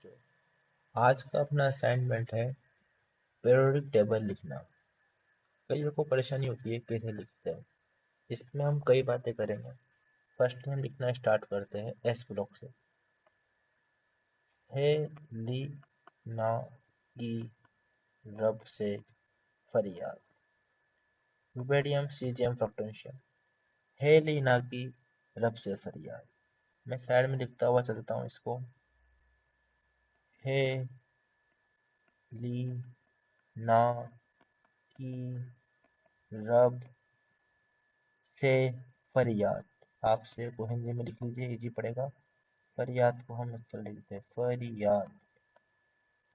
बच्चों, आज का अपना असाइनमेंट है पीरियोडिक टेबल लिखना। कई लोगों को परेशानी होती है कैसे लिखते हैं। इसमें हम कई बातें करेंगे। फर्स्ट हम लिखना स्टार्ट करते हैं एस ब्लॉक से। हे ली ना की रब से फरियाद, विबेडियम सीजियम फैक्टेंशियम। हे ली ना की रब से फरियाद। मैं साइड में लिखता हुआ चलता हूँ इसको। हे ली ना की रब से फरियाद। आपसे को हिंदी में लिख लीजिए, इजी पड़ेगा। फरियाद को हम इस तरह लिखते हैं फरियाद,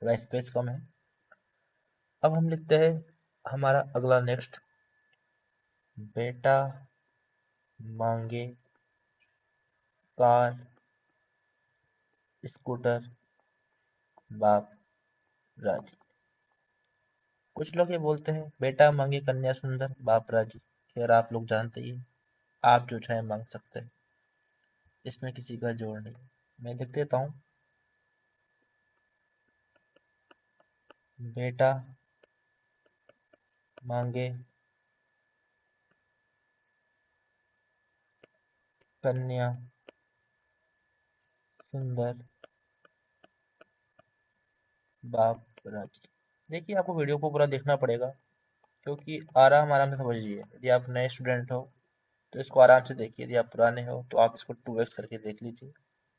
थोड़ा स्पेस कम है। अब हम लिखते हैं हमारा अगला नेक्स्ट, बेटा मांगे कार स्कूटर बाप राजी। कुछ लोग ये बोलते हैं बेटा मांगे कन्या सुंदर बाप राजी। खैर आप लोग जानते ही हैं, आप जो चाहे मांग सकते हैं, इसमें किसी का जोर नहीं। मैं लिख देता हूँ बेटा मांगे कन्या सुंदर बाप राजी। देखिए आपको वीडियो को पूरा देखना पड़ेगा, क्योंकि आराम आराम से समझिए। यदि आप नए स्टूडेंट हो तो इसको आराम से देखिए, यदि आप पुराने हो तो आप इसको 2x करके देख लीजिए,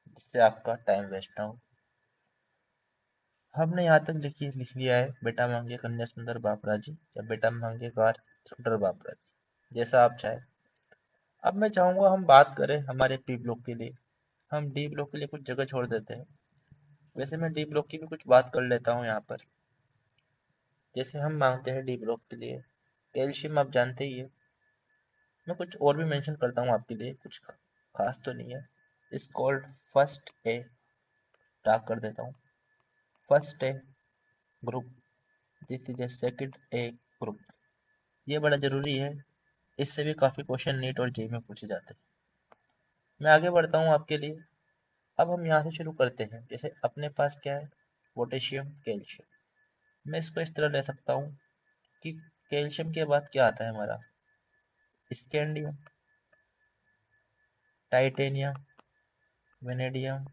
जिससे आपका टाइम वेस्ट ना हो। हमने यहाँ तक लिख लिया है बेटा मांगे कन्या सुंदर बाप राजी, या बेटा मांगे कार स्कूटर बाप राजी, जैसा आप चाहे। अब मैं चाहूंगा हम बात करें हमारे पी ब्लॉक के लिए। हम डी ब्लॉक के लिए कुछ जगह छोड़ देते हैं। वैसे मैं डी ब्लॉक की भी कुछ बात कर लेता हूँ यहाँ पर। जैसे हम मांगते हैं डी ब्लॉक के लिए कैल्शियम, आप जानते ही है। मैं कुछ और भी मेंशन करता हूँ आपके लिए, कुछ खास तो नहीं है। इस कॉल्ड फर्स्ट ए टाक कर देता हूँ। First A group, this is a second A group. ये बड़ा जरूरी है, इससे भी काफी क्वेश्चन नीट और जेई में पूछे जाते हैं। मैं आगे बढ़ता हूँ आपके लिए। अब हम यहाँ से शुरू करते हैं। जैसे अपने पास क्या है, पोटेशियम कैल्शियम। मैं इसको इस तरह ले सकता हूँ कि कैल्शियम के बाद क्या आता है हमारा, scandium, titanium, vanadium,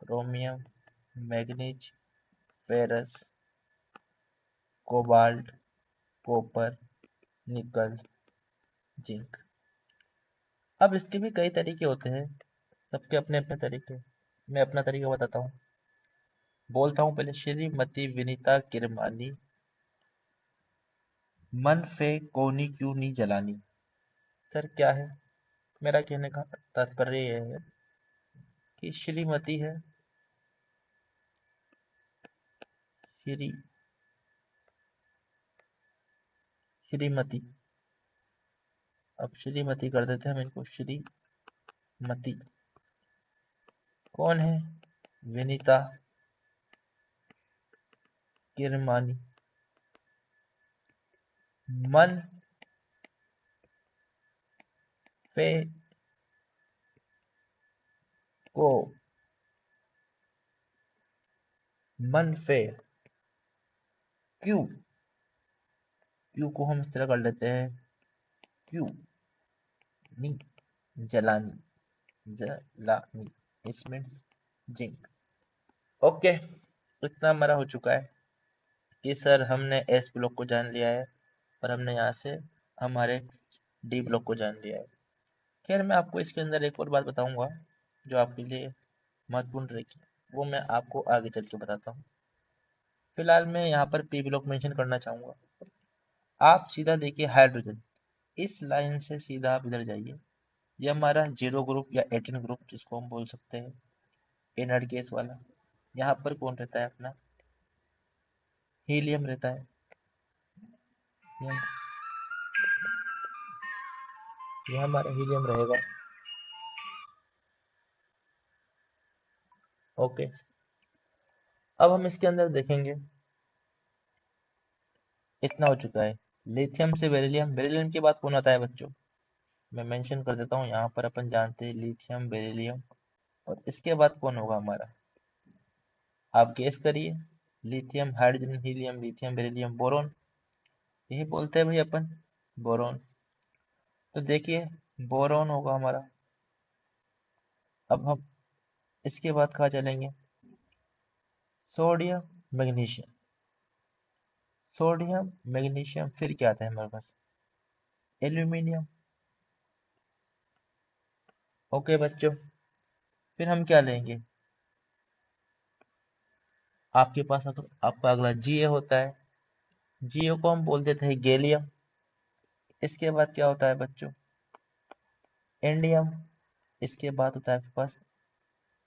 chromium, manganese, ferrous, cobalt, copper, निकल, जिंक। अब इसके भी कई तरीके होते हैं, सबके अपने अपने तरीके। मैं अपना तरीका बताता हूँ। बोलता हूँ पहले, श्रीमती विनीता किरमानी मन फे कोनी क्यों नहीं जलानी। सर क्या है, मेरा कहने का तात्पर्य यह है कि श्रीमती है, श्री श्रीमती। अब श्रीमती कर देते हैं हम इनको, श्रीमती। कौन है, विनीता किरमानी। मन पे को, मन पे क्यों, क्यों को हम इस तरह कर लेते हैं, क्यों नी जलानी, जलानी, इस मीन्स जिंक। ओके, इतना हमारा हो चुका है कि सर हमने एस ब्लॉक को जान लिया है और हमने यहाँ से हमारे डी ब्लॉक को जान लिया है। खैर मैं आपको इसके अंदर एक और बात बताऊंगा जो आपके लिए महत्वपूर्ण रहेगी, वो मैं आपको आगे चल के बताता हूँ। फिलहाल मैं यहाँ पर पी ब्लॉक मेंशन करना चाहूंगा। आप सीधा देखिए हाइड्रोजन, इस लाइन से सीधा आप इधर जाइए। ये हमारा जीरो ग्रुप या 18 ग्रुप जिसको हम बोल सकते हैं, इनर्ट गैस वाला। यहाँ पर कौन रहता है अपना, हीलियम रहता है। ये ये हमारा हीलियम रहेगा। ओके, अब हम इसके अंदर देखेंगे, इतना हो चुका है। लिथियम से बेरिलियम, बेरिलियम की बात कौन आता है बच्चों, मैं मेंशन कर देता हूँ। यहाँ पर अपन जानते हैं लिथियम बेरिलियम, और इसके बाद कौन होगा हमारा, आप गेस करिए। Lithium, hydrogen, helium, lithium, beryllium, boron, यही बोलते हैं भाई अपन, बोरोन। तो देखिए बोरोन होगा हमारा। अब हम इसके बाद कहाँ चलेंगे? Sodium, magnesium. सोडियम, मैग्नीशियम, फिर क्या आता है हमारे पास? एल्यूमिनियम। ओके बच्चों, फिर हम क्या लेंगे? आपके पास आपका अगला जीए होता है। जीओ को हम बोल देते हैं गैलियम। इसके बाद क्या होता है बच्चों? इंडियम। इसके बाद होता है आपके पास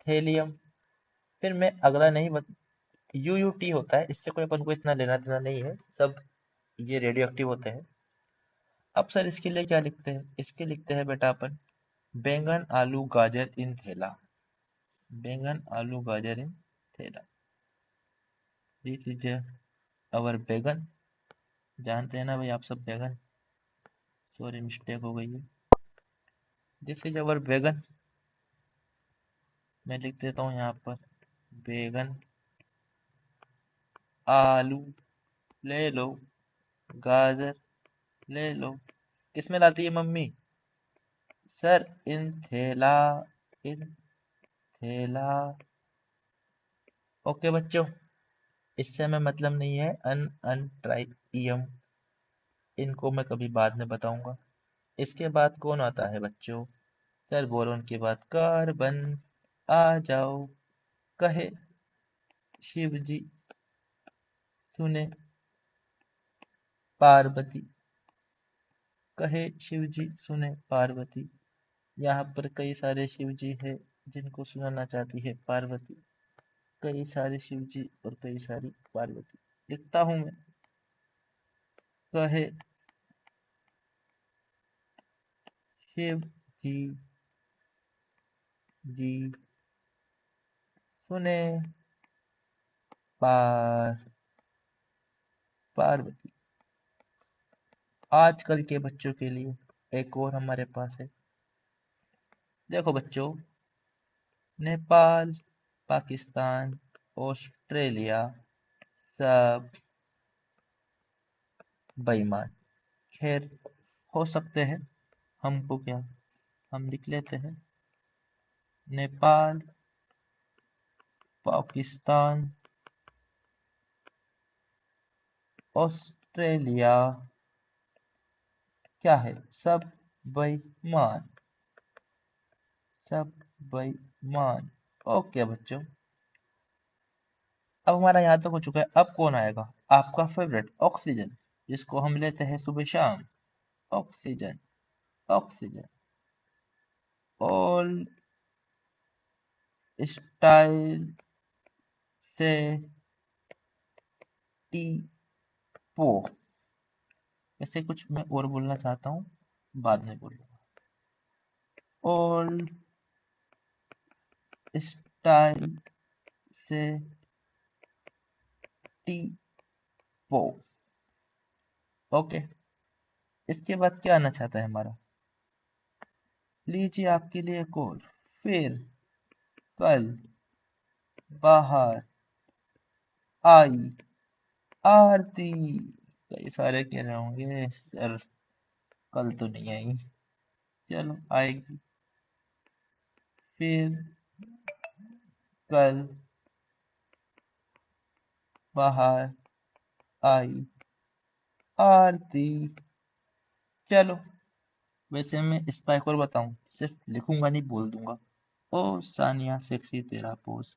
थेलियम। फिर मैं अगला नहीं यूयूटी होता है, इससे कोई अपन को इतना लेना देना नहीं है, सब ये रेडियो एक्टिव होते हैं। अब सर इसके लिए क्या लिखते हैं? इसके लिखते हैं बेटा अपन बैंगन आलू गाजर इन थैला। बैंगन आलू गाजर इन थैला। दिस इज अवर बैगन। जानते हैं ना भाई आप सब बैगन। सॉरी मिस्टेक हो गई है। दिस इज अवर बैगन। मैं लिख देता हूँ यहाँ पर बैगन आलू ले लो, गाजर ले लो। किसमें लाती है मम्मी? सर इन थैला, इन थैला। ओके बच्चों, इससे हमें मतलब नहीं है अन ट्राइटियम, इनको मैं कभी बाद में बताऊंगा। इसके बाद कौन आता है बच्चों? सर बोरोन के बाद कार्बन। आ जाओ कहे शिव जी, सुने पार्वती। कहे शिव जी सुने पार्वती। यहाँ पर कई सारे शिव जी है जिनको सुनाना चाहती है पार्वती। कई सारे शिव जी और कई सारी पार्वती। लिखता हूं मैं, कहे शिव जी, जी सुने पार पार्वती। आजकल के बच्चों के लिए एक और हमारे पास है। देखो बच्चों, नेपाल, पाकिस्तान, ऑस्ट्रेलिया, सब बेईमान। खैर, हो सकते हैं, हमको क्या, हम लिख लेते हैं नेपाल, पाकिस्तान, ऑस्ट्रेलिया, क्या है, सब बेईमान, सब बेईमान। ओके बच्चों, अब हमारा यहाँ तक हो चुका है। अब कौन आएगा? आपका फेवरेट ऑक्सीजन, जिसको हम लेते हैं सुबह शाम। Oxygen, oxygen. ऑल स्टाइल से टी पो। ऐसे कुछ मैं और बोलना चाहता हूँ, बाद में बोलूंगा। ऑल स्टाइल से टी पो। ओके, इसके बाद क्या आना चाहता है हमारा? लीजिए आपके लिए एक और। फिर कल बाहर आई आरती। कई सारे कह रहे होंगे सर कल तो नहीं आई। चलो आएगी। फिर कल बाहर आई आरती। चलो, वैसे मैं इसका एक और बताऊं, सिर्फ लिखूंगा नहीं, बोल दूंगा। ओ सानिया सेक्सी तेरा पोज।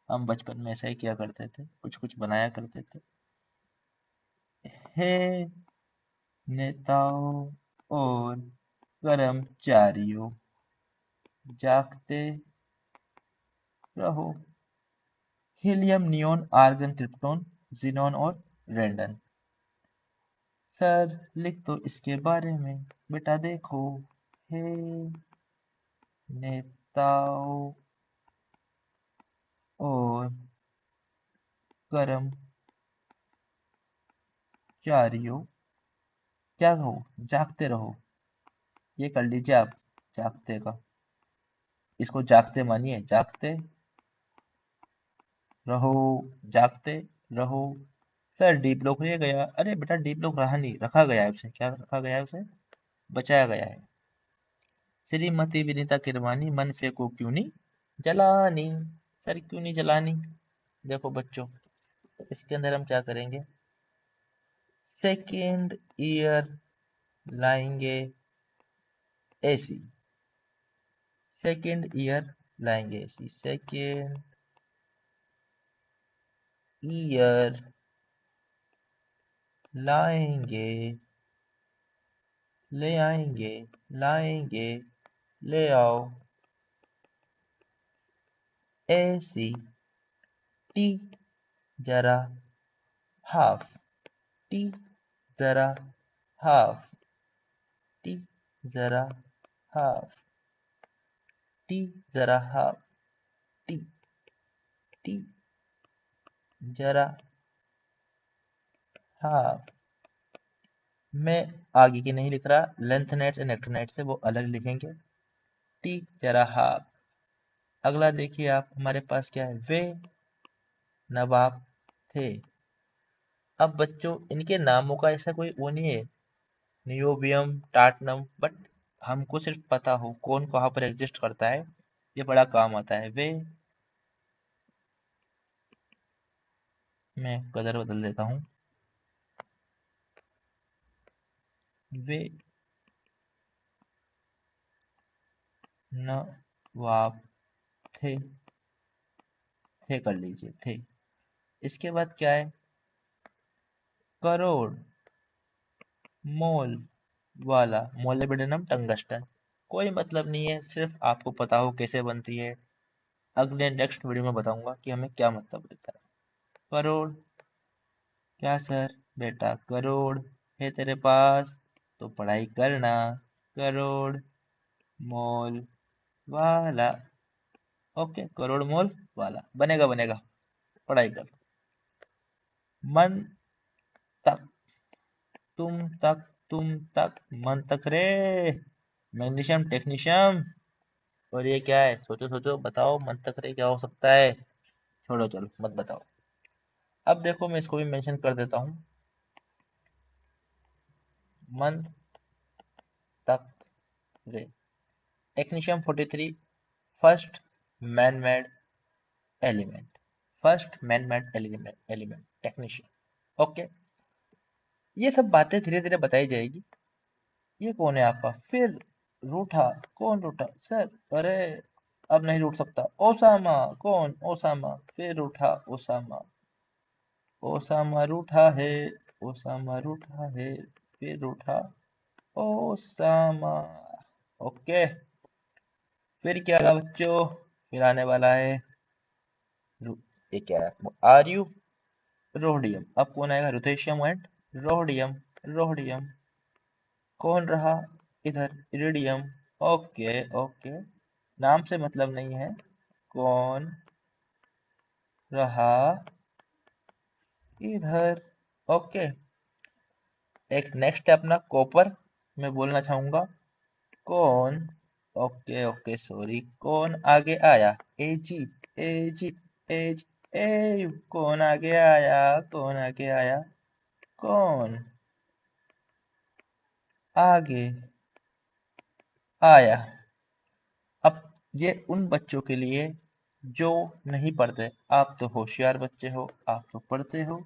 हम बचपन में ऐसा ही किया करते थे, कुछ कुछ बनाया करते थे। हे नेताओं और कर्मचारियों, जागते रहो। Helium, neon, argon, krypton, xenon और रेंडन। सर लिख दो इसके बारे में बेटा, देखो। हे नेताओं और कर्मचारियों, क्या कहो, जागते रहो। ये कर लीजिए आप, जागते का, इसको जागते मानिए, जागते रहो, जागते रहो। सर डीप लॉक रह गया। अरे बेटा डीप लॉक रहा नहीं, रखा गया है उसे। क्या रखा गया है उसे? बचाया गया है। श्रीमती विनीता किरवानी मन फेंको क्यों नहीं जलानी। सर क्यों नहीं जलानी? देखो बच्चों, इसके अंदर हम क्या करेंगे? सेकेंड ईयर लाएंगे एसी। सेकेंड ईयर लाएंगे एसी। सेकेंड ईयर लाएंगे, ले आएंगे, लाएंगे, ले आओ एसी। टी जरा हाफ, टी जरा हाफ, टी जरा हाफ, टी जरा हाफ, टी टी जरा हाफ। मैं आगे की नहीं लिख रहा, लेंथ नेट्स एंड एक्टोनेट्स से वो अलग लिखेंगे। टी जरा हाफ। अगला देखिए आप, हमारे पास क्या है? वे नवाब थे। अब बच्चों इनके नामों का ऐसा कोई वो नहीं है, नियोबियम टाटनम, बट हमको सिर्फ पता हो कौन कहाँ पर एग्जिस्ट करता है, ये बड़ा काम आता है। वे, मैं कलर बदल देता हूँ। वे नवाब थे, थे कर लीजिए, थे। इसके बाद क्या है? करोड़ मोल वाला मोलिब्डेनम टंगस्टन। कोई मतलब नहीं है, सिर्फ आपको पता हो कैसे बनती है। अगले नेक्स्ट वीडियो में बताऊंगा कि हमें क्या मतलब देता है। करोड़, क्या सर? बेटा करोड़ है तेरे पास तो पढ़ाई करना। करोड़ मोल वाला। ओके, करोड़ मोल वाला बनेगा, बनेगा। पढ़ाई कर। मन तक, तुम तक, तुम तक, मन तक रे। Magnesium technetium. और ये क्या है? सोचो सोचो, बताओ मन तक रे क्या हो सकता है? छोड़ो, चलो मत बताओ। अब देखो मैं इसको भी मेंशन कर देता हूँ। मन तक रे, technetium 43, first man made element. First man made element technician. Okay, ये सब बातें धीरे धीरे बताई जाएगी। ये कौन है आपका? फिर रूठा। कौन रूठा सर? अरे अब नहीं रूठ सकता। ओसामा। कौन? ओसामा। फिर रूठा ओसामा। ओसामा रूठा है, ओसामा रूठा है, फिर रूठा ओसामा। ओके, फिर क्या होगा बच्चों? फिर आने वाला है ये क्या है? R U rhodium. अब कौन आएगा? Ruthenium and rhodium. रोडियम। कौन रहा इधर? इरिडियम। ओके ओके, नाम से मतलब नहीं है, कौन रहा इधर? ओके, एक नेक्स्ट है अपना कॉपर। मैं बोलना चाहूंगा कौन। ओके ओके सॉरी, कौन आगे आया? एजी, एजी, एज, ए यू। कौन आगे आया? कौन आगे आया? कौन आगे आया? अब ये उन बच्चों के लिए जो नहीं पढ़ते। आप तो होशियार बच्चे हो, आप तो पढ़ते हो।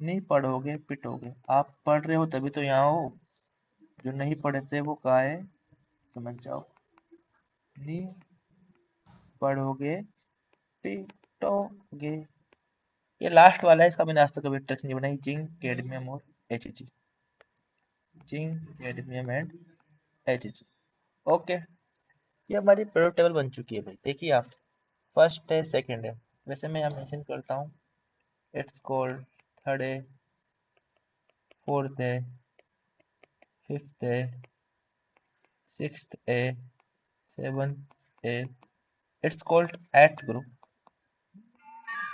नहीं पढ़ोगे पिटोगे। आप पढ़ रहे हो तभी तो यहाँ हो। जो नहीं पढ़ते वो कहाँ है? समझ जाओ। नहीं पढ़ोगे पिटोगे। ये लास्ट वाला है, इसका मैंने आज तक कभी टच नहीं बनाई। जिंक कैडमियम और H G. Zinc cadmium and H G. Okay, ये हमारी पीरियोडिक टेबल बन चुकी है भाई। देखिए आप, फर्स्ट है, सेकंड है। वैसे मैं यहाँ मेंशन करता हूँ, इट्स कॉल्ड थर्ड है, फोर्थ है, फिफ्थ है, सिक्स्थ है, सेवंथ है। It's called eight group.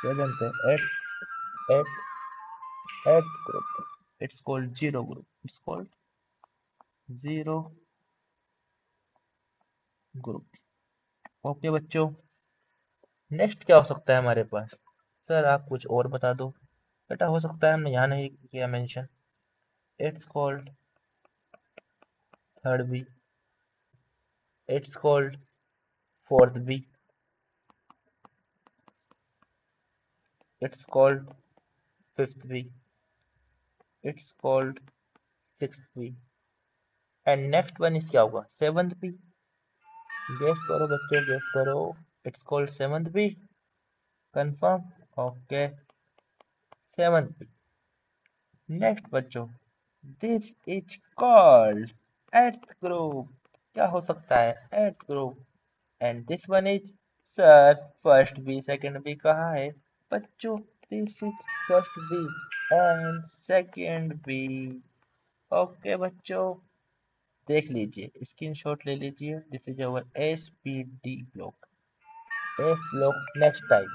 Seventh है eight, eight, eight group. It's called zero group. It's called zero group. Okay बच्चों, नेक्स्ट क्या हो सकता है हमारे पास? सर आप कुछ और बता दो। बेटा हो सकता है हमने यहाँ नहीं किया mention. It's called third B, it's called fourth B, it's called fifth B, it's called sixth B, and next one is क्या होगा? Seventh B. गेस करो बच्चों, गेस करो। It's called seventh B. Confirm? Okay, seventh B. Next बच्चों, this is called eighth group. क्या हो सकता है? Eighth group. And this one is, sir first B second B कहाँ है? बच्चों this is first B and second B. Okay बच्चों, देख लीजिए, स्क्रीनशॉट ले लीजिए। This is our S P D block. F block next time.